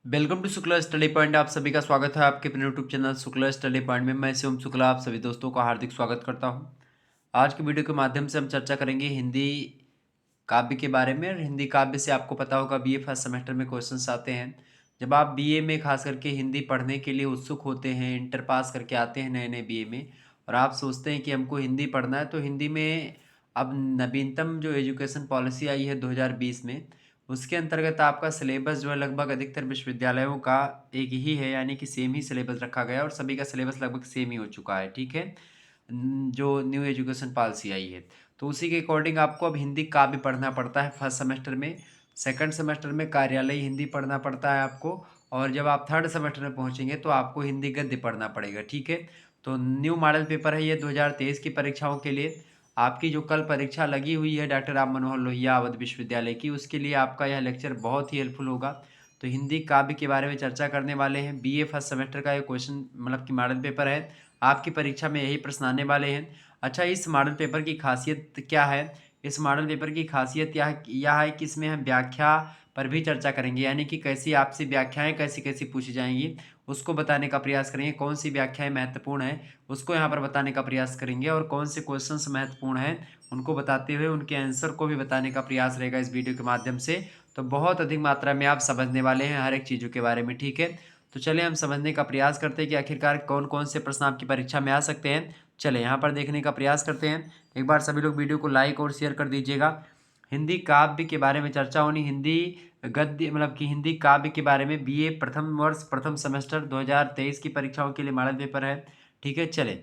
Welcome to Shukla study point. आप सभी का स्वागत है आपके अपने YouTube channel Shukla study point में। मैं शिवम शुक्ला आप सभी दोस्तों का हार्दिक स्वागत करता हूं। आज की वीडियो के माध्यम से हम चर्चा करेंगे हिंदी काव्य के बारे में। और हिंदी काव्य से आपको पता होगा बीए फर्स्ट सेमेस्टर में क्वेश्चंस आते हैं। जब आप बीए में खास करके हिंदी पढ़ने के लिए उत्सुक होते हैं, इंटर पास करके आते हैं नए नए बीए में, और आप सोचते हैं कि हमको हिंदी पढ़ना है, तो हिंदी में अब नवीनतम जो एजुकेशन पॉलिसी आई है 2020 में, उसके अंतर्गत आपका सिलेबस जो है लगभग अधिकतर विश्वविद्यालयों का एक ही है, यानी कि सेम ही सिलेबस रखा गया है और सभी का सिलेबस लगभग सेम ही हो चुका है। ठीक है। जो न्यू एजुकेशन पॉलिसी आई है, तो उसी के अकॉर्डिंग आपको अब हिंदी काव्य पढ़ना पड़ता है फर्स्ट सेमेस्टर में। सेकंड सेमेस्टर में कार्यालयी हिंदी पढ़ना पड़ता है आपको। और जब आप थर्ड सेमेस्टर में पहुंचेंगे तो आपको हिंदी गद्य पढ़ना पड़ेगा। ठीक है। तो न्यू मॉडल पेपर है ये 2023 की परीक्षाओं के लिए। आपकी जो कल परीक्षा लगी हुई है डॉक्टर राम मनोहर लोहिया अवध विश्वविद्यालय की, उसके लिए आपका यह लेक्चर बहुत ही हेल्पफुल होगा। तो हिंदी काव्य के बारे में चर्चा करने वाले हैं। बीए फर्स्ट सेमेस्टर का ये क्वेश्चन मतलब कि मॉडल पेपर है। आपकी परीक्षा में यही प्रश्न आने वाले हैं। अच्छा, इस मॉडल पेपर की खासियत क्या है? इस मॉडल पेपर की खासियत यह है कि इसमें हम व्याख्या पर भी चर्चा करेंगे, यानी कि कैसी आपसे व्याख्याएं कैसी कैसी पूछी जाएंगी उसको बताने का प्रयास करेंगे। कौन सी व्याख्याएं महत्वपूर्ण है उसको यहाँ पर बताने का प्रयास करेंगे, और कौन से क्वेश्चंस महत्वपूर्ण हैं उनको बताते हुए उनके आंसर को भी बताने का प्रयास रहेगा इस वीडियो के माध्यम से। तो बहुत अधिक मात्रा में आप समझने वाले हैं हर एक चीज़ों के बारे में। ठीक है। तो चलिए हम समझने का प्रयास करते हैं कि आखिरकार कौन कौन से प्रश्न आपकी परीक्षा में आ सकते हैं। चले यहाँ पर देखने का प्रयास करते हैं। एक बार सभी लोग वीडियो को लाइक और शेयर कर दीजिएगा। हिंदी काव्य के बारे में चर्चा होनी, हिंदी गद्य मतलब कि हिंदी काव्य के बारे में बीए प्रथम वर्ष प्रथम सेमेस्टर 2023 की परीक्षाओं के लिए मॉडल पेपर है। ठीक है। चले,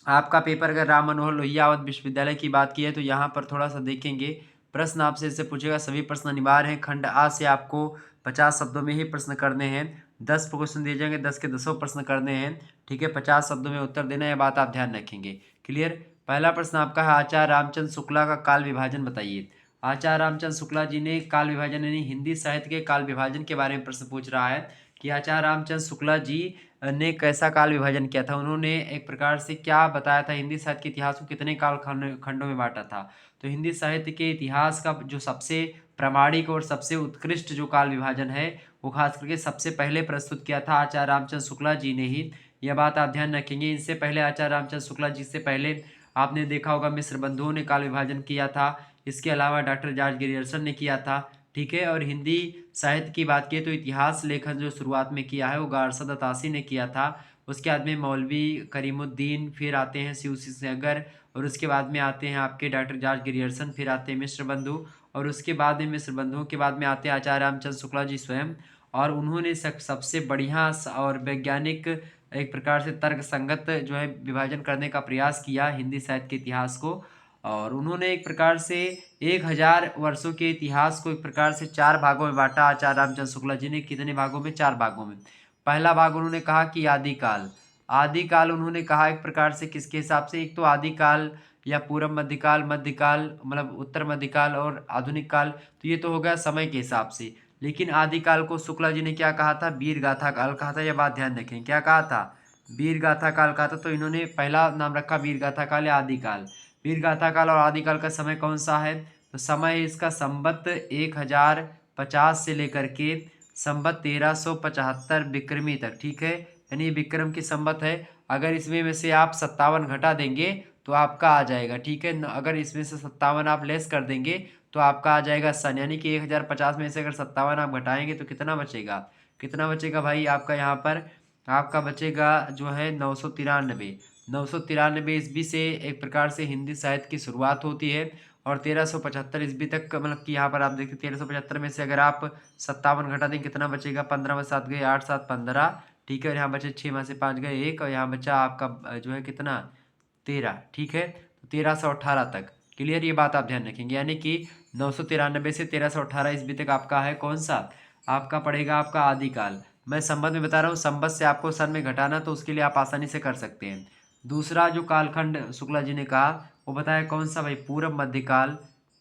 आपका पेपर अगर राम मनोहर लोहिया अवध विश्वविद्यालय की बात की है तो यहाँ पर थोड़ा सा देखेंगे। प्रश्न आपसे इससे पूछेगा, सभी प्रश्न अनिवार्य हैं। खंड आ से आपको 50 शब्दों में ही प्रश्न करने हैं। 10 क्वेश्चन दिए जाएंगे, 10 के 10 प्रश्न करने हैं। ठीक है। 50 शब्दों में उत्तर देना है, बात आप ध्यान रखेंगे। क्लियर। पहला प्रश्न आपका है, आचार्य रामचंद्र शुक्ला का काल विभाजन बताइए। आचार्य रामचंद्र शुक्ला जी ने काल विभाजन यानी हिंदी साहित्य के काल विभाजन के बारे में प्रश्न पूछ रहा है कि आचार्य रामचंद्र शुक्ला जी ने कैसा काल विभाजन किया था। उन्होंने एक प्रकार से क्या बताया था, हिंदी साहित्य के इतिहास को कितने काल खंडों में बांटा था। तो हिंदी साहित्य के इतिहास का जो सबसे प्रामाणिक और सबसे उत्कृष्ट जो काल विभाजन है वो खास करके सबसे पहले प्रस्तुत किया था आचार्य रामचंद्र शुक्ला जी ने ही। यह बात आप ध्यान रखेंगे। इनसे पहले आचार्य रामचंद्र शुक्ला जी से पहले आपने देखा होगा मिश्र बंधुओं ने काल विभाजन किया था। इसके अलावा डॉक्टर जॉर्ज ग्रियर्सन ने किया था। ठीक है। और हिंदी साहित्य की बात की तो इतिहास लेखन जो शुरुआत में किया है वो गारसद अतासी ने किया था। उसके बाद में मौलवी करीमुद्दीन, फिर आते हैं सीयूसी सेंगर, और उसके बाद में आते हैं आपके डॉक्टर जॉर्ज ग्रियर्सन, फिर आते हैं मिश्र बंधु, और उसके बाद में मिश्र बंधुओं के बाद में आते हैं आचार्य रामचंद्र शुक्ला जी स्वयं। और उन्होंने सबसे बढ़िया और वैज्ञानिक एक प्रकार से तर्क संगत जो है विभाजन करने का प्रयास किया हिंदी साहित्य के इतिहास को। और उन्होंने एक प्रकार से 1000 वर्षों के इतिहास को एक प्रकार से 4 भागों में बांटा। आचार्य रामचंद्र शुक्ला जी ने कितने भागों में? 4 भागों में। पहला भाग उन्होंने कहा कि आदिकाल। आदिकाल उन्होंने कहा एक प्रकार से किसके हिसाब से? एक तो आदिकाल या पूर्व मध्यकाल, मध्यकाल मतलब उत्तर मध्यकाल और आधुनिक काल, तो ये तो हो गया समय के हिसाब से। लेकिन आदिकाल को शुक्ला जी ने क्या कहा था? वीर गाथा काल कहा था। यह बात ध्यान रखें, क्या कहा था? वीर गाथा काल कहा था। तो इन्होंने पहला नाम रखा वीर गाथा काल या आदिकाल। वीर गाथा काल और आदिकाल का समय कौन सा है? तो समय है इसका संवत 1050 से लेकर के संवत 1375 विक्रमी तक। ठीक है। यानी ये विक्रम की संवत है। अगर इसमें में से आप 57 घटा देंगे तो आपका आ जाएगा। ठीक है। अगर इसमें से 57 आप लेस कर देंगे तो आपका आ जाएगा सन, यानी कि 1050 में से अगर 57 आप घटाएंगे तो कितना बचेगा? कितना बचेगा भाई आपका? यहाँ पर आपका बचेगा जो है 993। 993 ईस्वी से एक प्रकार से हिंदी साहित्य की शुरुआत होती है, और 1375 ईस्वी तक मतलब कि यहाँ पर आप देखते 1375 में से अगर आप 57 घटा दें कितना बचेगा? 15 में 7 गए 8 7 15। ठीक है। और यहाँ बचे 6 में से 5 गए 1, और यहाँ बचा आपका जो है कितना? 13। ठीक है। तो 1318 तक। क्लियर। ये बात आप ध्यान रखेंगे, यानी कि 993 से 1318 ईस्वी तक आपका है कौन सा? आपका पड़ेगा आपका आदिकाल। मैं संबंध में बता रहा हूँ, संबंध से आपको सन में घटाना, तो उसके लिए आप आसानी से कर सकते हैं। दूसरा जो कालखंड शुक्ला जी ने कहा वो बताया कौन सा भाई? पूर्व मध्यकाल।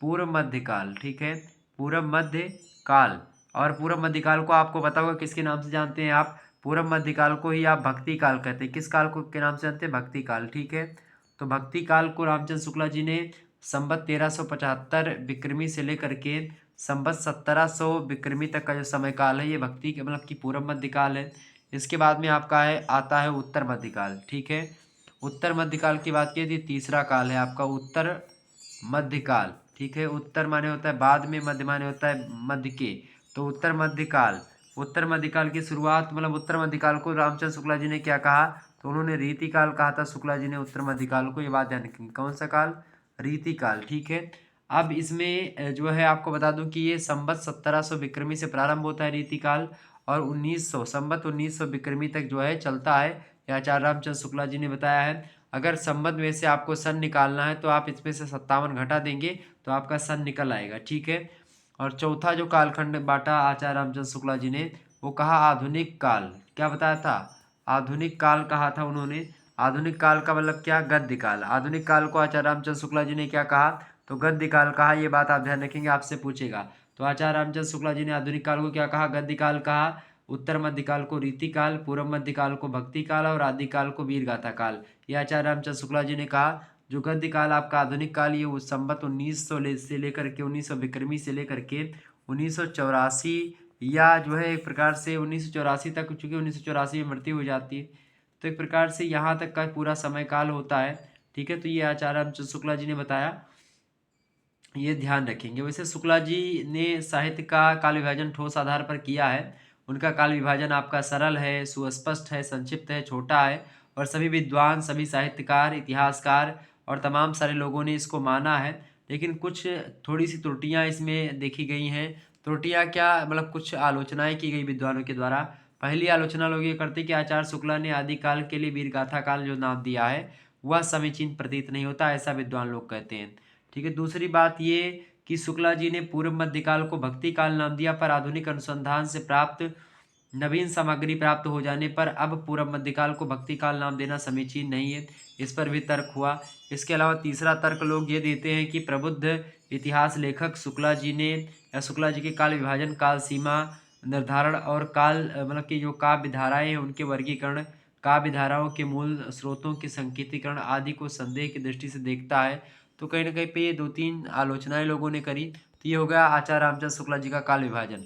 पूर्व मध्यकाल। ठीक है। पूर्व मध्य काल। और पूर्व मध्यकाल को आपको पता होगा किसके नाम से जानते हैं आप? पूर्व मध्यकाल को ही आप भक्ति काल कहते हैं। किस काल को के नाम से जानते हैं? भक्ति काल। ठीक है। तो भक्ति काल को रामचंद्र शुक्ला जी ने संवत 1375 विक्रमी से लेकर के संवत 1700 विक्रमी तक का जो समय काल है ये भक्ति के मतलब कि पूर्व मध्यकाल है। इसके बाद में आपका है आता है उत्तर मध्यकाल, ठीक है। उत्तर मध्यकाल की बात की तो तीसरा काल है आपका उत्तर मध्यकाल, ठीक है। उत्तर माने होता है बाद में, मध्य माने होता है मध्य के, तो उत्तर मध्यकाल। उत्तर मध्यकाल की शुरुआत मतलब उत्तर मध्यकाल को रामचंद्र शुक्ला जी ने क्या कहा, तो उन्होंने रीतिकाल कहा था शुक्ला जी ने उत्तर मध्यकाल को। ये बात ध्यान रखेंगे, कौन सा काल, रीतिकाल, ठीक है। अब इसमें जो है आपको बता दूं कि ये संवत 1700 विक्रमी से प्रारंभ होता है रीतिकाल, और 1900 संवत 1900 विक्रमी तक जो है चलता है, यह आचार्य रामचंद्र शुक्ला जी ने बताया है। अगर संवत में से आपको सन निकालना है तो आप इसमें से 57 घटा देंगे तो आपका सन निकल आएगा, ठीक है। और चौथा जो कालखंड बांटा आचार्य रामचंद्र शुक्ला जी ने, वो कहा आधुनिक काल। क्या बताया था, आधुनिक काल कहा था उन्होंने। आधुनिक काल का मतलब क्या, गद्य काल। आधुनिक काल को आचार्य रामचंद्र शुक्ला जी ने क्या कहा, तो गद्य काल कहा। ये बात आप ध्यान रखेंगे, आपसे पूछेगा। तो आचार्य रामचंद्र शुक्ला जी ने आधुनिक काल को क्या कहा, गद्य काल कहा। उत्तर मध्यकाल को रीतिकाल, पूर्व मध्यकाल को भक्ति काल और आदिकाल को वीरगाथा काल, ये आचार्य रामचंद्र शुक्ला जी ने कहा। जो गद्य काल आपका आधुनिक काल, ये उस संवत 1900 से लेकर के 1900 विक्रमी से लेकर के 1984 या जो है एक प्रकार से 1984 तक, चूंकि 1984 में मृत्यु हो जाती है, तो एक प्रकार से यहाँ तक का पूरा समय काल होता है, ठीक है। तो ये आचार्य रामचंद्र शुक्ला जी ने बताया, ये ध्यान रखेंगे। वैसे शुक्ला जी ने साहित्य का काल विभाजन ठोस आधार पर किया है। उनका काल विभाजन आपका सरल है, सुस्पष्ट है, संक्षिप्त है, छोटा है, और सभी विद्वान, सभी साहित्यकार, इतिहासकार और तमाम सारे लोगों ने इसको माना है। लेकिन कुछ थोड़ी सी त्रुटियां इसमें देखी गई हैं। त्रुटियां क्या, मतलब कुछ आलोचनाएं की गई विद्वानों के द्वारा। पहली आलोचना लोग ये करते कि आचार्य शुक्ला ने आदिकाल के लिए वीरगाथा काल जो नाम दिया है वह समीचीन प्रतीत नहीं होता, ऐसा विद्वान लोग कहते हैं, ठीक है। दूसरी बात ये कि शुक्ला जी ने पूर्व मध्यकाल को भक्ति काल नाम दिया, पर आधुनिक अनुसंधान से प्राप्त नवीन सामग्री प्राप्त हो जाने पर अब पूर्व मध्यकाल को भक्ति काल नाम देना समीचीन नहीं है। इस पर भी तर्क हुआ। इसके अलावा तीसरा तर्क लोग ये देते हैं कि प्रबुद्ध इतिहास लेखक शुक्ला जी ने या शुक्ला जी के काल विभाजन, काल सीमा निर्धारण और काल मतलब कि जो काव्य धाराएं हैं उनके वर्गीकरण, काव्य धाराओं के मूल स्रोतों के संकेतीकरण आदि को संदेह की दृष्टि से देखता है। तो कहीं ना कहीं पे ये 2-3 आलोचनाएं लोगों ने करी। तो ये हो गया आचार्य रामचंद्र शुक्ला जी का काल विभाजन।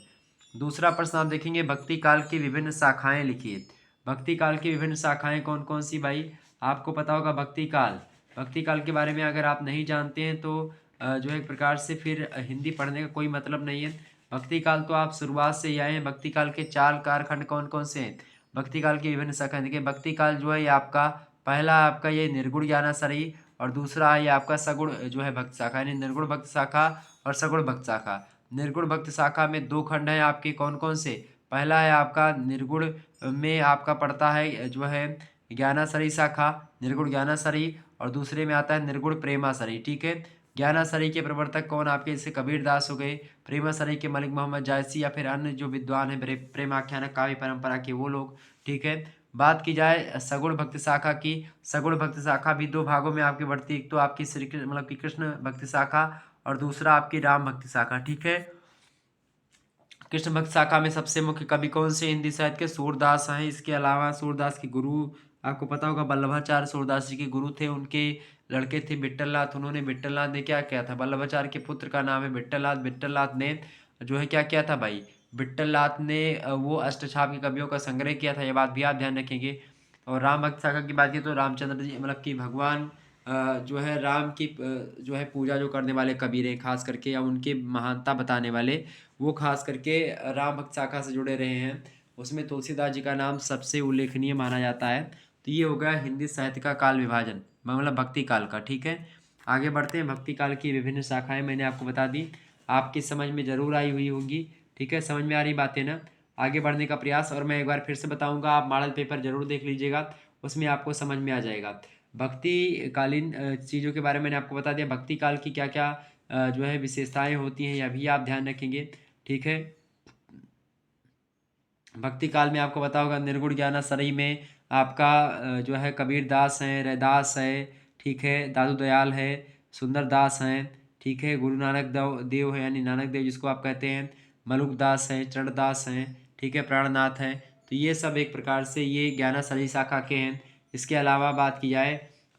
दूसरा प्रश्न आप देखेंगे, भक्ति काल की विभिन्न शाखाएं लिखिए। भक्ति काल की विभिन्न शाखाएं कौन कौन सी भाई, आपको पता होगा भक्ति काल। भक्ति काल के बारे में अगर आप नहीं जानते हैं तो जो है एक प्रकार से फिर हिंदी पढ़ने का कोई मतलब नहीं है। भक्ति काल तो आप शुरुआत से ही आए हैं। भक्ति काल के 4 कालखंड कौन कौन से हैं, भक्ति काल की विभिन्न शाखाएं देखिए। भक्ति काल जो है ये आपका पहला आपका ये निर्गुण ज्ञानासरी, और दूसरा है ये आपका सगुण जो है भक्त शाखा, यानी निर्गुण भक्त शाखा और सगुण भक्त शाखा। निर्गुण भक्त शाखा में 2 खंड हैं आपके, कौन कौन से, पहला है आपका निर्गुण में आपका पड़ता है जो है ज्ञानासरी शाखा, निर्गुण ज्ञानासरी, और दूसरे में आता है निर्गुण प्रेमासरी, ठीक है। ज्ञानासरी के प्रवर्तक कौन आपके, जैसे कबीर दास हो गए। प्रेमासरी के मलिक मोहम्मद जायसी या फिर अन्य जो विद्वान हैं प्रेमाख्यानक काव्य परंपरा के वो लोग, ठीक है। बात की जाए सगुण भक्ति शाखा की, सगुण भक्ति शाखा भी 2 भागों में आपकी बढ़ती है। एक तो आपकी श्री कृष्ण मतलब की कृष्ण भक्ति शाखा, और दूसरा आपकी राम भक्ति शाखा, ठीक है। कृष्ण भक्त शाखा में सबसे मुख्य कवि कौन से हिंदी साहित्य के, सूरदास हैं। इसके अलावा सूरदास के गुरु आपको पता होगा वल्लभाचार्य सूरदास जी के गुरु थे। उनके लड़के थे विट्ठलनाथ। उन्होंने विट्ठलनाथ ने क्या किया था, वल्लभाचार्य के पुत्र का नाम है विट्ठलनाथ। विट्ठलनाथ ने जो है क्या किया था भाई, विट्ठलनाथ ने वो अष्टछाप के कवियों का संग्रह किया था। ये बात भी आप ध्यान रखेंगे। और राम भक्त शाखा की बात की तो रामचंद्र जी मतलब कि भगवान जो है राम की जो है पूजा जो करने वाले कबीर हैं खास करके, या उनकी महानता बताने वाले, वो खास करके राम भक्त शाखा से जुड़े रहे हैं। उसमें तुलसीदास जी का नाम सबसे उल्लेखनीय माना जाता है। तो ये हो गया हिंदी साहित्य का काल विभाजन, मतलब भक्ति काल का, ठीक है। आगे बढ़ते हैं। भक्ति काल की विभिन्न शाखाएं मैंने आपको बता दी, आपकी समझ में जरूर आई हुई होगी, ठीक है। समझ में आ रही बातें ना। आगे बढ़ने का प्रयास, और मैं एक बार फिर से बताऊंगा, आप मॉडल पेपर जरूर देख लीजिएगा, उसमें आपको समझ में आ जाएगा। भक्ति कालीन चीज़ों के बारे में मैंने आपको बता दिया। भक्ति काल की क्या क्या जो है विशेषताएं होती हैं, यह भी आप ध्यान रखेंगे, ठीक है। भक्ति काल में आपको पता होगा निर्गुण ज्ञानासरी में आपका जो है कबीर दास हैं, रैदास है, ठीक है, दादू दयाल है, सुंदर दास हैं, ठीक है, गुरु नानक देव है, यानी नानक देव जिसको आप कहते हैं, मलुक दास हैं, चरणदास हैं, ठीक है, प्राणनाथ हैं। तो ये सब एक प्रकार से ये ज्ञानासरी शाखा के हैं। इसके अलावा बात की जाए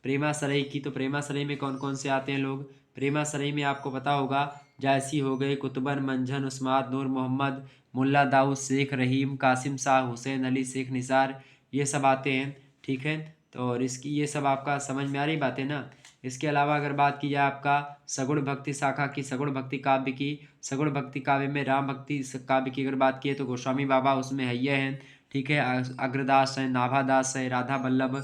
प्रेमासरई की, तो प्रेमासरई में कौन कौन से आते हैं लोग, प्रेमासरई में आपको पता होगा जायसी हो गए, कुतुबन, मंझन, उस्माद, नूर मोहम्मद, मुल्ला दाऊद शेख, रहीम, कासिम शाह, हुसैन अली शेख निसार, ये सब आते हैं। ठीक है, तो और इसकी ये सब आपका समझ में आ रही बात है ना। इसके अलावा अगर बात की जाए आपका सगुण भक्ति शाखा की, सगुण भक्ति काव्य की, सगुण भक्ति काव्य में राम भक्ति काव्य की अगर बात की तो गोस्वामी बाबा उसमें है ये हैं। ठीक है, अग्रदास हैं, नाभादास है, राधा वल्लभ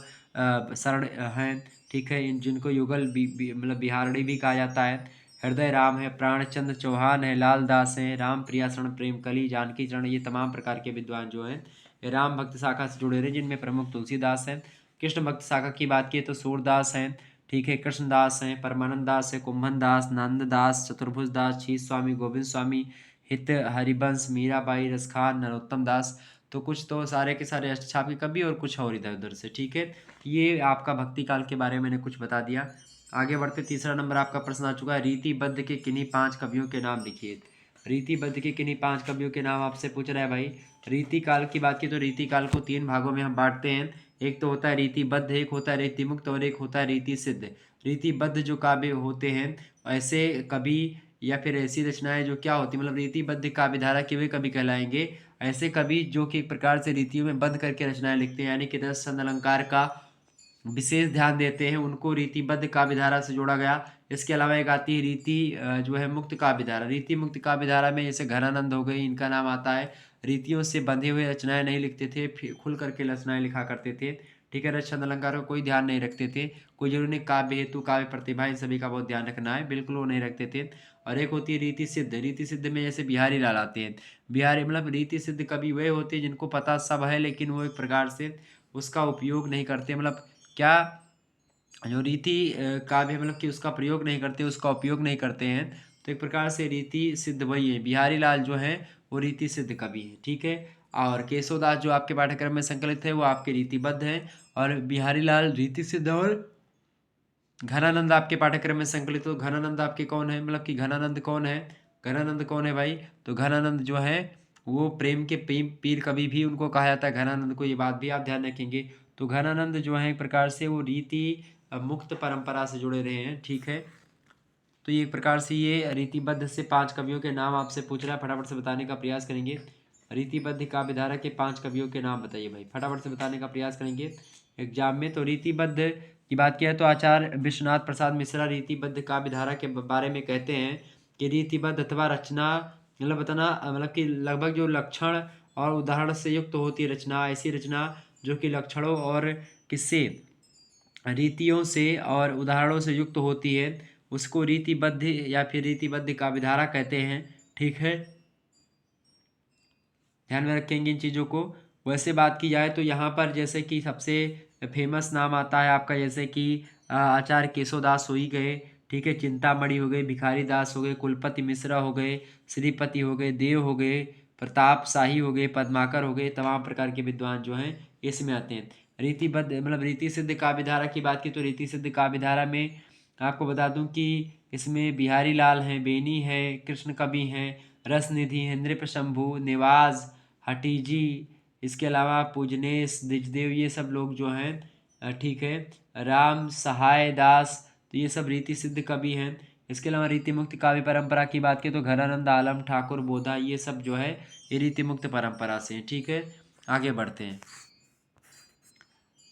शरण हैं। ठीक है, इन जिनको युगल मतलब बिहारणी भी कहा जाता है। हृदय राम है, प्राणचंद्र चौहान है, लाल दास हैं, राम प्रिया शरण, प्रेम कली, जानकी चरण, ये तमाम प्रकार के विद्वान जो हैं ये राम भक्त शाखा से जुड़े रहे, जिनमें प्रमुख तुलसीदास हैं। कृष्ण भक्त शाखा की बात की तो सूरदास हैं। ठीक है, कृष्णदास हैं, परमानंद दास है, कुंभन दास, नंद दास, चतुर्भुज दास, शीत स्वामी, गोविंद स्वामी, हित हरिवंश, मीराबाई, रसखान, नरोत्तम दास। तो कुछ तो सारे के सारे अष्टछाप के कवि और कुछ और इधर उधर से। ठीक है, ये आपका भक्ति काल के बारे में मैंने कुछ बता दिया। आगे बढ़ते, तीसरा नंबर आपका प्रश्न आ चुका है, रीतिबद्ध के किन्हीं 5 कवियों के नाम लिखिए। रीतिबद्ध के किन्हीं 5 कवियों के नाम आपसे पूछ रहा है भाई। रीति काल की बात की तो रीति काल को 3 भागों में हम बांटते हैं। एक तो होता है रीतिबद्ध, एक होता है रीतिमुक्त और एक होता है रीति सिद्ध। रीतिबद्ध जो काव्य होते हैं ऐसे कवि या फिर ऐसी रचनाएं जो क्या होती है, मतलब रीतिबद्ध काव्यधारा के वे कवि कहलाएंगे ऐसे कवि जो कि एक प्रकार से रीतियों में बंद करके रचनाएं लिखते हैं, यानी कि रस छंद अलंकार का विशेष ध्यान देते हैं, उनको रीतिबद्ध काव्यधारा से जोड़ा गया। इसके अलावा एक आती है रीति जो है मुक्त काव्यधारा। रीति मुक्त काव्यधारा में जैसे घनानंद हो गए, इनका नाम आता है। रीतियों से बंधे हुए रचनाएं नहीं लिखते थे, फिर खुल करके रचनाएं लिखा करते थे। ठीक है, रस छंद अलंकार का कोई ध्यान नहीं रखते थे। कोई जरूरी नहीं काव्य हेतु, काव्य प्रतिभा, इन सभी का बहुत ध्यान रखना है, बिल्कुल वो नहीं रखते थे। और एक होती है रीति सिद्ध। रीति सिद्ध में जैसे बिहारी लाल आते हैं। बिहारी मतलब रीति सिद्ध कवि वे होते हैं जिनको पता सब है लेकिन वो एक प्रकार से उसका उपयोग नहीं करते, मतलब क्या जो रीति काव्य मतलब कि उसका प्रयोग नहीं करते, उसका उपयोग नहीं करते हैं। तो एक प्रकार से रीति सिद्ध वही है। बिहारी लाल जो है वो रीति सिद्ध कवि है। ठीक है, और केशवदास जो आपके पाठ्यक्रम में संकलित है वो आपके रीतिबद्ध हैं, और बिहारी लाल रीति सिद्ध, और घनानंद आपके पाठ्यक्रम में संकलित हो। घनानंद आपके कौन है, मतलब कि घनानंद कौन है, घनानंद कौन है भाई, तो घनानंद जो है वो प्रेम के पीर कवि भी उनको कहा जाता है घनानंद को, ये बात भी आप ध्यान रखेंगे। तो घनानंद जो है एक प्रकार से वो रीति मुक्त परंपरा से जुड़े रहे हैं। ठीक है, तो ये एक प्रकार से ये रीतिबद्ध से 5 कवियों के नाम आपसे पूछ रहा है, फटाफट से बताने का प्रयास करेंगे। रीतिबद्ध काव्यधारा के 5 कवियों के नाम बताइए भाई, फटाफट से बताने का प्रयास करेंगे एग्जाम में। तो रीतिबद्ध की बात किया तो आचार्य विश्वनाथ प्रसाद मिश्रा रीतिबद्ध काव्यधारा के बारे में कहते हैं कि रीतिबद्ध अथवा रचना मतलब बताना मतलब कि लगभग जो लक्षण और उदाहरण से युक्त होती है रचना, ऐसी रचना जो कि लक्षणों और किससे रीतियों से और उदाहरणों से युक्त होती है उसको रीतिबद्ध या फिर रीतिबद्ध काव्यधारा कहते हैं। ठीक है, ध्यान में रखेंगे इन चीज़ों को। वैसे बात की जाए तो यहाँ पर जैसे कि सबसे फेमस नाम आता है आपका, जैसे कि आचार्य केशवदास हो ही गए। ठीक है, चिंतामणि हो गए, भिखारी दास हो गए, कुलपति मिश्रा हो गए, श्रीपति हो गए, देव हो गए, प्रताप शाही हो गए, पद्माकर हो गए, तमाम प्रकार के विद्वान जो हैं इसमें आते हैं। रीतिबद्ध मतलब रीति सिद्ध काव्यधारा की बात की तो रीति सिद्ध काव्यधारा में आपको बता दूं कि इसमें बिहारी लाल हैं, बेनी है, कृष्ण कवि हैं, रसनिधि हैं, नृपशंभु, निवाज, हटीजी, इसके अलावा पूजनेश, द्विजदेव, ये सब लोग जो हैं ठीक है, राम सहाय दास, तो ये सब रीति सिद्ध कवि हैं। इसके अलावा रीति मुक्त काव्य परंपरा की बात की तो घनानंद, आलम, ठाकुर, बोधा, ये सब जो है ये रीति मुक्त परंपरा से हैं। ठीक है, आगे बढ़ते हैं।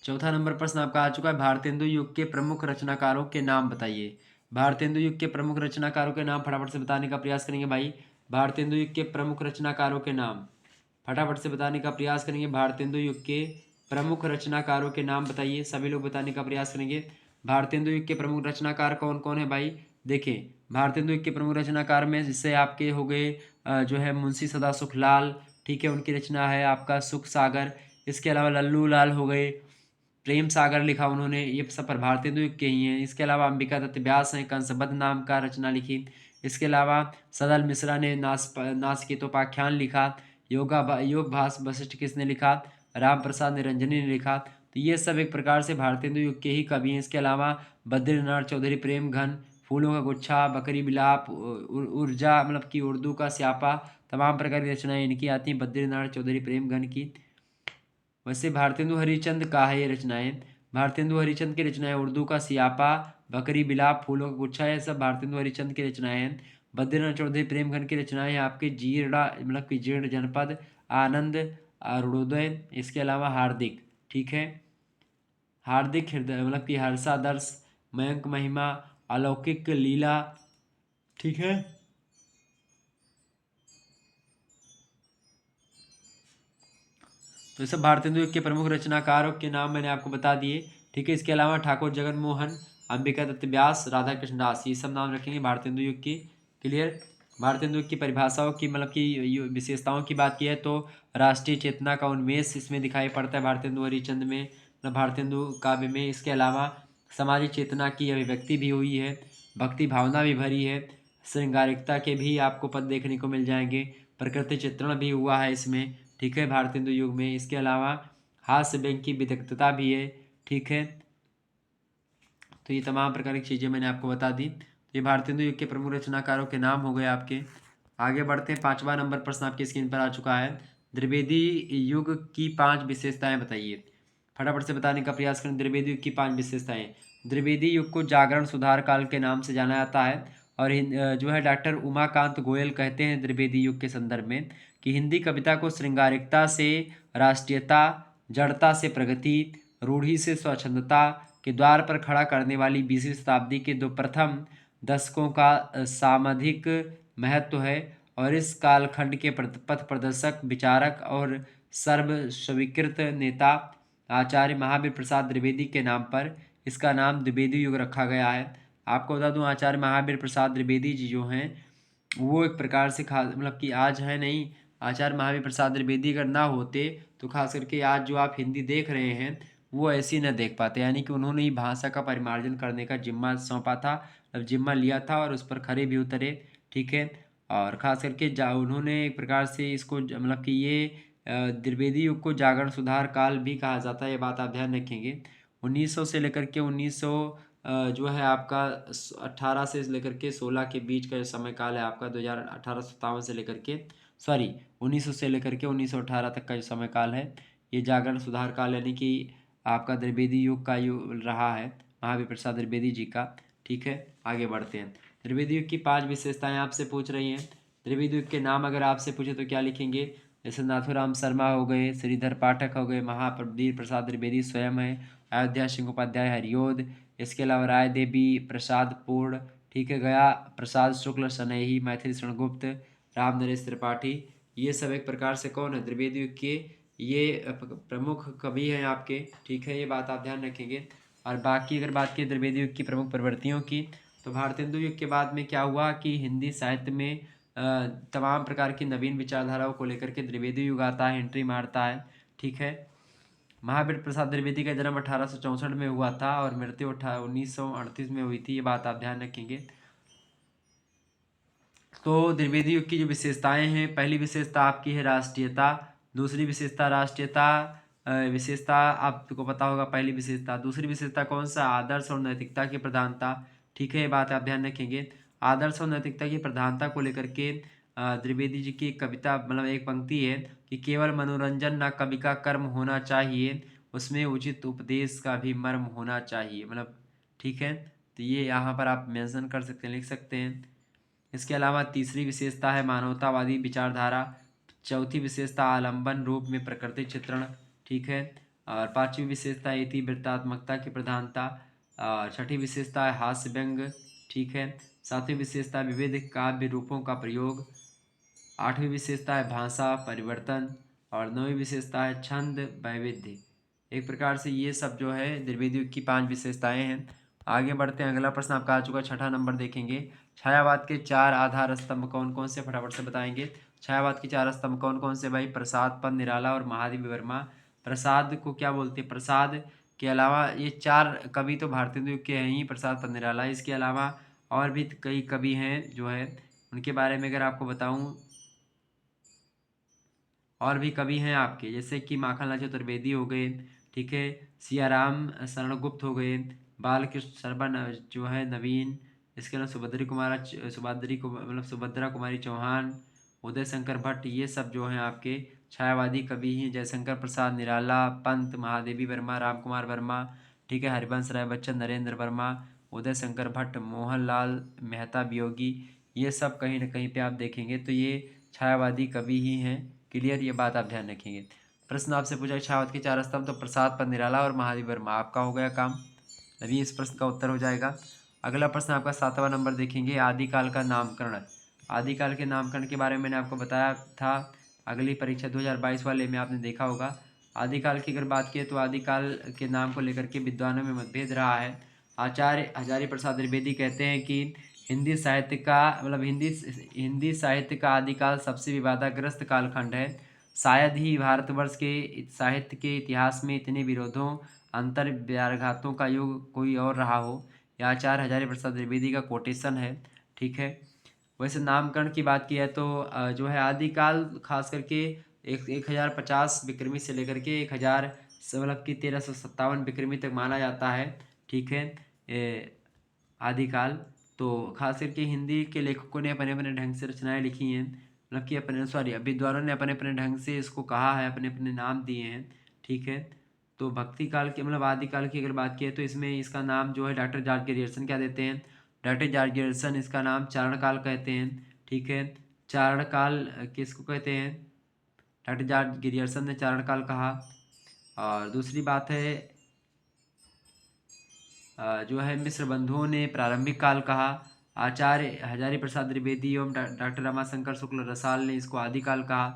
चौथा नंबर प्रश्न आपका आ चुका है, भारतेंदु युग के प्रमुख रचनाकारों के नाम बताइए। भारतेंदु युग के प्रमुख रचनाकारों के नाम फटाफट से बताने का प्रयास करेंगे भाई। भारतेंदु युग के प्रमुख रचनाकारों के नाम फटाफट से बताने का प्रयास करेंगे। भारतेंदु युग के प्रमुख रचनाकारों के नाम बताइए, सभी लोग बताने का प्रयास करेंगे। भारतेंदु युग के प्रमुख रचनाकार कौन कौन है भाई। देखिए, भारतेंदु युग के प्रमुख रचनाकार में जिससे आपके हो गए जो है मुंशी सदा सुखलाल। ठीक है, उनकी रचना है आपका सुख सागर। इसके अलावा लल्लू लाल हो गए, प्रेम सागर लिखा उन्होंने, ये सब पर भारतेंदु युग के ही हैं। इसके अलावा अंबिका दत्त व्यास हैं, कंसबद्ध नाम का रचना लिखी। इसके अलावा सदल मिश्रा ने नासकेतोपाख्यान लिखा। योग भास वशिष्ठ किसने लिखा, राम प्रसाद निरंजनी ने लिखा। तो ये सब एक प्रकार से भारतेंदु युग के ही कवि हैं। इसके अलावा बद्रीनाथ चौधरी, प्रेम घन, फूलों का गुच्छा, बकरी बिलाप, ऊर्जा मतलब कि उर्दू का स्यापा, तमाम प्रकार की रचनाएं इनकी आती हैं बद्रीनाथ चौधरी प्रेम घन की। वैसे भारतेंदु हरिचंद का है ये रचनाएं। भारतेंदु हरिचंद की रचनाएं उर्दू का सियापा, बकरी बिलाप, फूलों का गुच्छा, ये सब भारतेंदु हरिचंद की रचनाएं हैं। बद्रीनाथ चौधरी प्रेमखंड की रचनाएं हैं आपके जीर्ण, मतलब कि जीर्ण जनपद, आनंद, अरुणोदय, इसके अलावा हार्दिक, ठीक है, हार्दिक हृदय, मतलब कि हर्षादर्श, मयंक महिमा, अलौकिक लीला, ठीक है। तो ये सब भारतेंदु युग के प्रमुख रचनाकारों के नाम मैंने आपको बता दिए, ठीक है। इसके अलावा ठाकुर जगन मोहन, अंबिका दत्त व्यास, राधा कृष्ण दास, ये सब नाम रखेंगे भारतेंदु युग की। क्लियर। भारतेंदु युग की परिभाषाओं की, मतलब कि विशेषताओं की बात की है तो राष्ट्रीय चेतना का उन्मेष इसमें दिखाई पड़ता है भारतेंदु हरिश्चंद्र में, मतलब भारतेंदु काव्य में। इसके अलावा सामाजिक चेतना की अभिव्यक्ति भी हुई है, भक्ति भावना भी भरी है, श्रृंगारिकता के भी आपको पद देखने को मिल जाएंगे, प्रकृति चित्रण भी हुआ है इसमें, ठीक है, भारतेंदु युग में। इसके अलावा हास्य व्यंग की विदग्धता भी है, ठीक है। तो ये तमाम प्रकार की चीज़ें मैंने आपको बता दी। तो ये भारतेंदु युग के प्रमुख रचनाकारों के नाम हो गए आपके। आगे बढ़ते हैं, 5वां नंबर प्रश्न आपकी स्क्रीन पर आ चुका है। द्विवेदी युग की 5 विशेषताएं बताइए। फटाफट से बताने का प्रयास करें। द्विवेदी युग की 5 विशेषताएं। द्विवेदी युग को जागरण सुधार काल के नाम से जाना जाता है, और जो है डॉक्टर उमाकांत गोयल कहते हैं द्विवेदी युग के संदर्भ में कि हिंदी कविता को श्रृंगारिकता से राष्ट्रीयता, जड़ता से प्रगति, रूढ़ि से स्वच्छंदता के द्वार पर खड़ा करने वाली 20वीं शताब्दी के दो प्रथम दशकों का सामधिक महत्व है, और इस कालखंड के पथ प्रदर्शक, विचारक और सर्वस्वीकृत नेता आचार्य महावीर प्रसाद द्विवेदी के नाम पर इसका नाम द्विवेदी युग रखा गया है। आपको बता दूं, आचार्य महावीर प्रसाद द्विवेदी जी जो हैं वो एक प्रकार से खास, मतलब कि आज है नहीं, आचार्य महावीर प्रसाद द्विवेदी अगर ना होते तो खास करके आज जो आप हिंदी देख रहे हैं वो ऐसी न देख पाते। यानी कि उन्होंने ही भाषा का परिमार्जन करने का जिम्मा सौंपा था, अब जिम्मा लिया था और उस पर खरे भी उतरे, ठीक है। और ख़ास करके उन्होंने एक प्रकार से इसको मतलब कि ये द्विवेदी युग को जागरण सुधार काल भी कहा जाता है, ये बात आप ध्यान रखेंगे। 1900 से लेकर के 1900 जो है आपका 18 से लेकर के 16 के बीच का समय काल है आपका, 1857 से लेकर के, सॉरी 1900 से लेकर के 1918 तक का जो समय काल है, ये जागरण सुधार काल यानी कि आपका द्विवेदी युग का युग रहा है, महावीर प्रसाद द्विवेदी जी का, ठीक है। आगे बढ़ते हैं। द्विवेदी युग की 5 विशेषताएं आपसे पूछ रही हैं। द्विवेदी युग के नाम अगर आपसे पूछे तो क्या लिखेंगे? जैसे नाथूराम शर्मा हो गए, श्रीधर पाठक हो गए, महाप्रदीप प्रसाद द्विवेदी स्वयं है, अयोध्या सिंह उपाध्याय हरिओद, इसके अलावा राय देवी प्रसाद पूर्ण, ठीक है, गया प्रसाद शुक्ल सनेही, मैथिली शरणगुप्त, राम नरेश त्रिपाठी, ये सब एक प्रकार से कौन है द्विवेदी युग के ये प्रमुख कवि हैं आपके, ठीक है, ये बात आप ध्यान रखेंगे। और बाकी अगर बात की द्विवेदी युग की प्रमुख प्रवृत्तियों की, तो भारतेंदु युग के बाद में क्या हुआ कि हिंदी साहित्य में तमाम प्रकार की नवीन विचारधाराओं को लेकर के द्विवेदी युग आता है, एंट्री मारता है, ठीक है। महावीर प्रसाद द्विवेदी का जन्म 1864 में हुआ था और मृत्यु 1938 में हुई थी, ये बात आप ध्यान रखेंगे। तो द्विवेदी युग की जो विशेषताएं हैं, पहली विशेषता आपकी है राष्ट्रीयता, दूसरी विशेषता राष्ट्रीयता विशेषता आपको पता होगा पहली विशेषता। दूसरी विशेषता कौन सा? आदर्श और नैतिकता की प्रधानता, ठीक है, ये बात आप ध्यान रखेंगे। आदर्श और नैतिकता की प्रधानता को लेकर के द्विवेदी जी की एक कविता, मतलब एक पंक्ति है कि केवल मनोरंजन न कवि का कर्म होना चाहिए, उसमें उचित उपदेश का भी मर्म होना चाहिए, मतलब ठीक है। तो ये यहाँ पर आप मेंशन कर सकते हैं, लिख सकते हैं। इसके अलावा तीसरी विशेषता है मानवतावादी विचारधारा, चौथी विशेषता आलंबन रूप में प्रकृति चित्रण, ठीक है। और पांचवी विशेषता इतिवृत्तात्मकता की प्रधानता, और छठी विशेषता है हास्य व्यंग, ठीक है। सातवीं विशेषता विविध काव्य रूपों का प्रयोग, आठवीं विशेषता है भाषा परिवर्तन, और नौवीं विशेषता है छंद वैविध्य। एक प्रकार से ये सब जो है द्विवेदी युग की 5 विशेषताएं हैं। आगे बढ़ते हैं, अगला प्रश्न आपका आ चुका है, छठा नंबर देखेंगे। छायावाद के 4 आधार स्तंभ कौन कौन से? फटाफट से बताएंगे। छायावाद के 4 स्तंभ कौन कौन से भाई? प्रसाद, पद, निराला और महादेवी वर्मा। प्रसाद को क्या बोलते हैं? प्रसाद के अलावा ये 4 कवि तो भारतेंदु युग के हैं ही, प्रसाद, पद, निराला। इसके अलावा और भी कई कवि हैं जो है, उनके बारे में अगर आपको बताऊं, और भी कवि हैं आपके, जैसे कि माखनलाल चतुर्वेदी हो गए, ठीक है, सियाराम शरण गुप्त हो गए, बालकृष्ण शर्मा जो है नवीन, इसके अलावा सुभद्रा कुमारी चौहान, उदय शंकर भट्ट, ये सब जो हैं आपके छायावादी कवि हैं। जयशंकर प्रसाद निराला, पंत, महादेवी वर्मा, राम कुमार वर्मा, ठीक है, हरिवंश राय बच्चन, नरेंद्र वर्मा, उदय शंकर भट्ट, मोहनलाल मेहता वियोगी, ये सब कहीं ना कहीं पे आप देखेंगे तो ये छायावादी कवि ही हैं। क्लियर, ये बात आप ध्यान रखेंगे। प्रश्न आपसे पूछा छायावाद के 4 स्तंभ, तो प्रसाद पर निराला और महादेव वर्मा, आपका हो गया काम, अभी इस प्रश्न का उत्तर हो जाएगा। अगला प्रश्न आपका 7वां नंबर देखेंगे, आदिकाल का नामकरण। आदिकाल के नामकरण के बारे में मैंने आपको बताया था, अगली परीक्षा 2022 वाले में आपने देखा होगा। आदिकाल की अगर बात की तो आदिकाल के नाम को लेकर के विद्वानों में मतभेद रहा है। आचार्य हजारी प्रसाद द्विवेदी कहते हैं कि हिंदी साहित्य का मतलब हिंदी साहित्य का आदिकाल सबसे विवादाग्रस्त कालखंड है। शायद ही भारतवर्ष के साहित्य के इतिहास में इतने विरोधों अंतर व्याघातों का युग कोई और रहा हो। यह आचार्य हजारी प्रसाद द्विवेदी का कोटेशन है। ठीक है। वैसे नामकरण की बात की है तो जो है आदिकाल खास करके 1050 विक्रमी से लेकर के 1000 मतलब कि 1357 विक्रमी तक माना जाता है। ठीक है। आदिकाल तो खास करके हिंदी के लेखकों ने अपने अपने ढंग से रचनाएं लिखी हैं, मतलब कि अपने विद्वानों ने अपने अपने ढंग से इसको कहा है, अपने अपने नाम दिए हैं। ठीक है। तो भक्ति काल के मतलब आदिकाल की अगर बात की है तो इसमें इसका नाम जो है डॉक्टर जॉर्ज ग्रियर्सन क्या देते हैं, डॉक्टर जॉर्ज ग्रियर्सन इसका नाम चारण काल कहते हैं। ठीक है। चारण काल किसको कहते हैं, डॉक्टर जॉर्ज ग्रियर्सन ने चारण काल कहा। और दूसरी बात है जो है मिश्र बंधुओं ने प्रारंभिक काल कहा। आचार्य हजारी प्रसाद द्विवेदी एवं डॉक्टर रमाशंकर शुक्ल रसाल ने इसको आदिकाल कहा।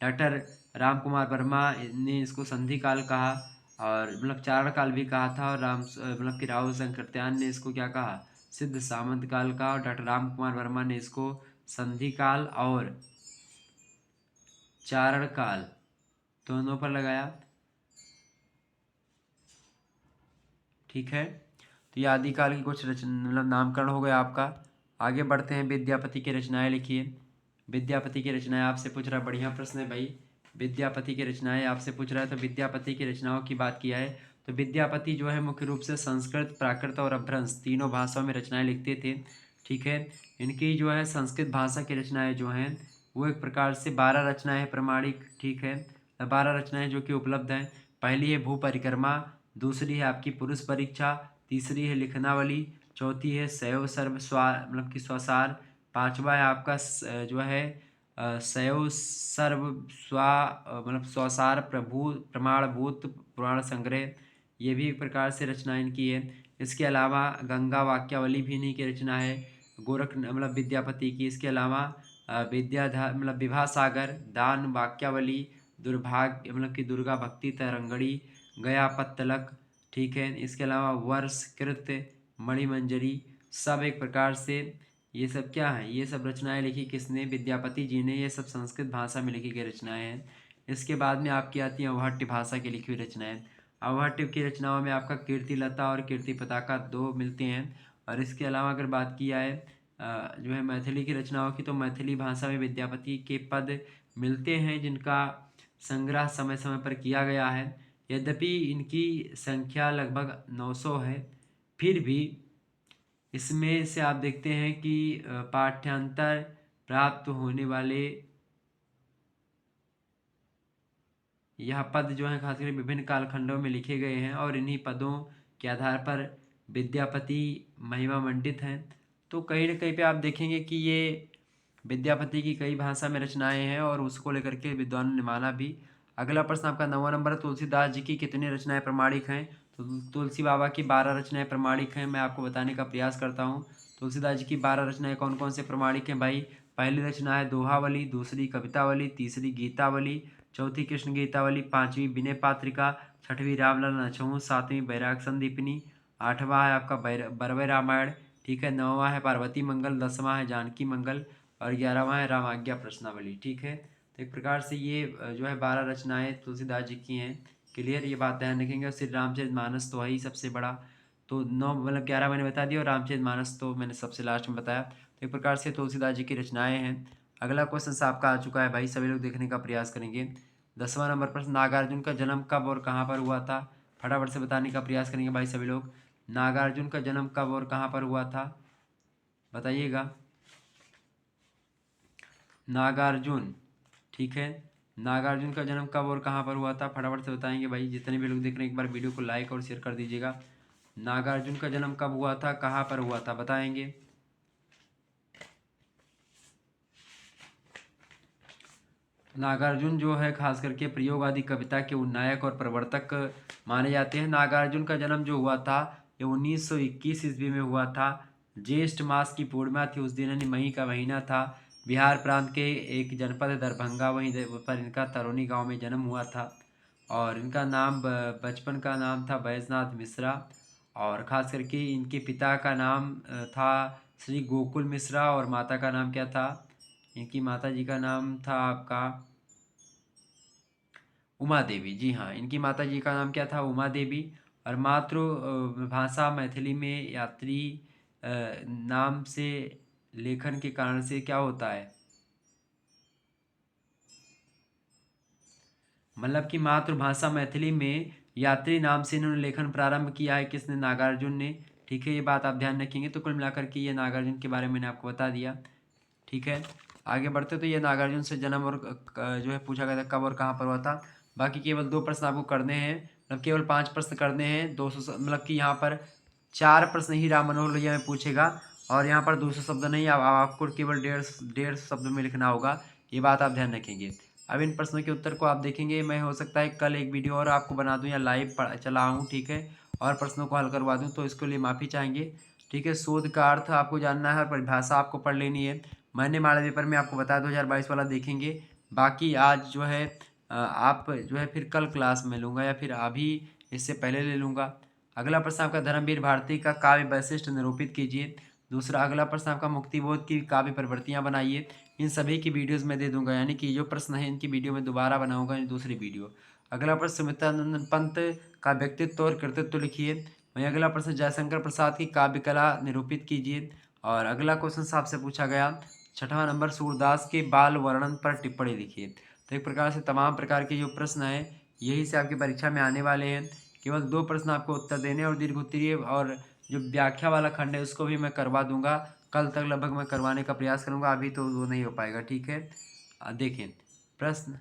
डॉक्टर राम कुमार वर्मा ने इसको संधि काल कहा, और मतलब चारण काल भी कहा था। और मतलब कि राहुल शंकरत्यान ने इसको क्या कहा, सिद्ध सामंत काल कहा। और डॉक्टर राम कुमार वर्मा ने इसको संधि काल और चारण काल दोनों पर लगाया। ठीक है। तो ये आदिकाल की कुछ मतलब नामकरण हो गया आपका। आगे बढ़ते हैं, विद्यापति की रचनाएं लिखिए। विद्यापति की रचनाएं आपसे पूछ रहा है, बढ़िया प्रश्न है भाई। विद्यापति की रचनाएं आपसे पूछ रहा है, तो विद्यापति की रचनाओं की बात किया है तो विद्यापति जो है मुख्य रूप से संस्कृत, प्राकृत और अपभ्रंश तीनों भाषाओं में रचनाएं लिखते थे। ठीक है। इनकी जो है संस्कृत भाषा की रचनाएं जो हैं वो एक प्रकार से 12 रचनाएं हैं प्रमाणिक। ठीक है। 12 रचनाएं जो कि उपलब्ध हैं। पहली है भू परिक्रमा, दूसरी है आपकी पुरुष परीक्षा, तीसरी है लिखनावली, चौथी है शैव सर्व स्वा मतलब कि स्वसार, पांचवा है आपका जो है शैव सर्व स्वा मतलब स्वसार प्रभु प्रमाणभूत पुराण संग्रह, ये भी एक प्रकार से रचना इनकी है। इसके अलावा गंगा वाक्यावली भी इन्हीं की रचना है, गोरख मतलब विद्यापति की। इसके अलावा विद्याधर मतलब विभा सागर, दान वाक्यावली, दुर्भाग्य मतलब कि दुर्गा भक्ति तरंगड़ी, गया पत्तलक। ठीक है। इसके अलावा वर्ष कृत्य, मणिमंजरी, सब एक प्रकार से ये सब क्या है, ये सब रचनाएं लिखी किसने, विद्यापति जी ने। ये सब संस्कृत भाषा में लिखी गई रचनाएं हैं। इसके बाद में आपकी आती है अवहट्ट भाषा की लिखी हुई रचनाएं। अवहट्ट की रचनाओं में आपका कीर्तिलता और कीर्ति पताका दो मिलते हैं। और इसके अलावा अगर बात की जाए जो है मैथिली की रचनाओं की, तो मैथिली भाषा में विद्यापति के पद मिलते हैं जिनका संग्रह समय समय पर किया गया है। यद्यपि इनकी संख्या लगभग 900 है, फिर भी इसमें से आप देखते हैं कि पाठ्यांतर प्राप्त होने वाले यह पद जो है खासकर विभिन्न कालखंडों में लिखे गए हैं, और इन्हीं पदों के आधार पर विद्यापति महिमा मंडित हैं। तो कहीं ना कहीं पे आप देखेंगे कि ये विद्यापति की कई भाषा में रचनाएं हैं और उसको लेकर के विद्वानों ने माना भी। अगला प्रश्न आपका 9वां नंबर है, तुलसीदास जी की कितनी रचनाएं प्रमाणिक हैं। तो तुलसी बाबा की 12 रचनाएं प्रमाणिक हैं। मैं आपको बताने का प्रयास करता हूँ तुलसीदास जी की 12 रचनाएं कौन कौन से प्रमाणिक हैं भाई। पहली रचना है दोहावली, दूसरी कवितावली, तीसरी गीतावली, चौथी कृष्ण गीतावली, पांचवी विनय पात्रिका, छठवीं रामलला नछऊ, सातवीं बैराग संदीपनी, आठवां है आपका बरवे रामायण। ठीक है। नौवां है पार्वती मंगल, 10वां है जानकी मंगल, और 11वां है रामाज्ञा प्रश्नावली। ठीक है। तो एक प्रकार से ये जो है 12 रचनाएं तुलसीदास जी की हैं। क्लियर, ये बात ध्यान रखेंगे। और श्री रामचरित मानस तो है ही सबसे बड़ा, तो 9 मतलब 11 मैंने बता दिया, और रामचरित मानस तो मैंने सबसे लास्ट में बताया। तो एक प्रकार से तुलसीदास जी की रचनाएं हैं। अगला क्वेश्चन आपका आ चुका है भाई, सभी लोग देखने का प्रयास करेंगे। 10वां नंबर प्रश्न, नागार्जुन का जन्म कब और कहाँ पर हुआ था। फटाफट से बताने का प्रयास करेंगे भाई सभी लोग। नागार्जुन का जन्म कब और कहाँ पर हुआ था, बताइएगा। नागार्जुन, ठीक है, नागार्जुन का जन्म कब और कहाँ पर हुआ था, फटाफट से बताएंगे भाई। जितने भी लोग देख रहे हैं एक बार वीडियो को लाइक और शेयर कर दीजिएगा। नागार्जुन का जन्म कब हुआ था, कहाँ पर हुआ था, बताएंगे। नागार्जुन जो है खास करके प्रयोग आदि कविता के उन्नायक और प्रवर्तक माने जाते हैं। नागार्जुन का जन्म जो हुआ था ये 1921 ईस्वी में हुआ था। ज्येष्ठ मास की पूर्णिमा थी उस दिन, यानी मई का महीना था। बिहार प्रांत के एक जनपद है दरभंगा, वहीं पर इनका तरोनी गांव में जन्म हुआ था। और इनका नाम बचपन का नाम था बैजनाथ मिश्रा। और ख़ास करके इनके पिता का नाम था श्री गोकुल मिश्रा, और माता का नाम क्या था, इनकी माता जी का नाम था आपका उमा देवी। जी हाँ, इनकी माता जी का नाम क्या था, उमा देवी। और मातृ भाषा मैथिली में यात्री नाम से लेखन के कारण से क्या होता है, मतलब कि मातृभाषा मैथिली में यात्री नाम से इन्होंने लेखन प्रारंभ किया है। किसने, नागार्जुन ने। ठीक है, ये बात आप ध्यान रखेंगे। तो कुल मिलाकर के ये नागार्जुन के बारे में मैंने आपको बता दिया। ठीक है, आगे बढ़ते तो ये नागार्जुन से जन्म और जो है पूछा गया था कब और कहाँ पर हुआ था। बाकी केवल 2 प्रश्न आपको करने हैं, मतलब केवल 5 प्रश्न करने हैं। 200 मतलब कि यहाँ पर 4 प्रश्न ही राम मनोहर लोहिया में पूछेगा, और यहाँ पर 200 शब्द नहीं, आपको केवल 150 शब्द में लिखना होगा। ये बात आप ध्यान रखेंगे। अब इन प्रश्नों के उत्तर को आप देखेंगे। मैं हो सकता है कल एक वीडियो और आपको बना दूं या लाइव चलाऊं, ठीक है, और प्रश्नों को हल करवा दूं, तो इसके लिए माफ़ी चाहेंगे। ठीक है, शोध का अर्थ आपको जानना है और परिभाषा आपको पढ़ लेनी है। मैंने मॉडल पेपर में आपको बताया 2022 वाला देखेंगे। बाकी आज जो है आप जो है फिर कल क्लास में लूँगा या फिर अभी इससे पहले ले लूँगा। अगला प्रश्न आपका धर्मवीर भारती का काव्य वैशिष्ट निरूपित कीजिए। दूसरा अगला प्रश्न आपका मुक्तिबोध की काव्य प्रवृत्तियाँ बनाइए। इन सभी की वीडियोस मैं दे दूंगा, यानी कि जो प्रश्न है इनकी वीडियो में दोबारा बनाऊंगा, दूसरी वीडियो। अगला प्रश्न सुमित्रानंद पंत का व्यक्तित्व और कृतित्व लिखिए। वहीं अगला प्रश्न जयशंकर प्रसाद की काव्य कला निरूपित कीजिए। और अगला क्वेश्चन आपसे पूछा गया 6वां नंबर सूरदास के बाल वर्णन पर टिप्पणी लिखिए। तो एक प्रकार से तमाम प्रकार के जो प्रश्न हैं यही से आपकी परीक्षा में आने वाले हैं। केवल 2 प्रश्न आपको उत्तर देने, और दीर्घ उत्तरीय और जो व्याख्या वाला खंड है उसको भी मैं करवा दूंगा। कल तक लगभग मैं करवाने का प्रयास करूंगा, अभी तो वो नहीं हो पाएगा। ठीक है, देखें प्रश्न।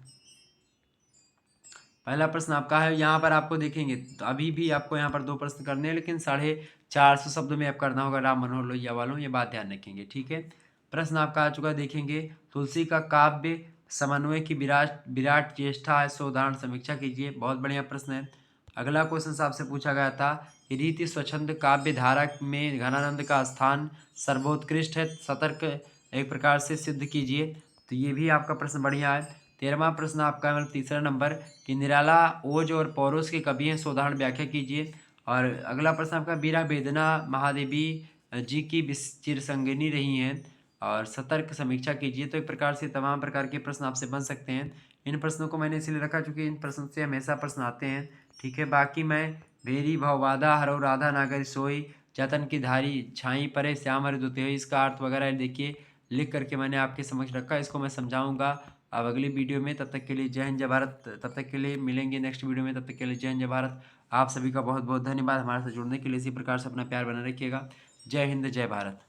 पहला प्रश्न आपका है, यहाँ पर आपको देखेंगे तो अभी भी आपको यहाँ पर 2 प्रश्न करने हैं, लेकिन 450 शब्द में आप करना होगा राम मनोहर लोहिया वालों, ये बात ध्यान रखेंगे। ठीक है, प्रश्न आपका आ चुका है, देखेंगे। तुलसी का काव्य समन्वय की विराट विराट चेष्टा है, सो उदाहरण समीक्षा कीजिए। बहुत बढ़िया प्रश्न है। अगला क्वेश्चन आपसे पूछा गया था, रीति स्वच्छंद काव्य धारा में घनानंद का स्थान सर्वोत्कृष्ट है, सतर्क एक प्रकार से सिद्ध कीजिए। तो ये भी आपका प्रश्न बढ़िया है। 13वां प्रश्न आपका मतलब तीसरा नंबर कि निराला ओज और पौरुष के कवि हैं, सो उदाहरण व्याख्या कीजिए। और अगला प्रश्न आपका बीरा वेदना महादेवी जी की चिरसंगिनी रही हैं, और सतर्क समीक्षा कीजिए। तो एक प्रकार से तमाम प्रकार के प्रश्न आपसे बन सकते हैं। इन प्रश्नों को मैंने इसलिए रखा क्योंकि इन प्रश्नों से हमेशा प्रश्न आते हैं। ठीक है, बाकी मैं भेरी भवबाधा हरो राधा नागर सोई जतन की धारी छाई परे श्याम हरि दुतेई, इसका अर्थ वगैरह देखिए लिख करके मैंने आपके समक्ष रखा, इसको मैं समझाऊंगा अब अगली वीडियो में। तब तक के लिए जय हिंद जय भारत। तब तक के लिए मिलेंगे नेक्स्ट वीडियो में, तब तक के लिए जय हिंद जय भारत। आप सभी का बहुत बहुत धन्यवाद हमारे साथ जुड़ने के लिए। इसी प्रकार से अपना प्यार बनाए रखिएगा। जय हिंद जय भारत।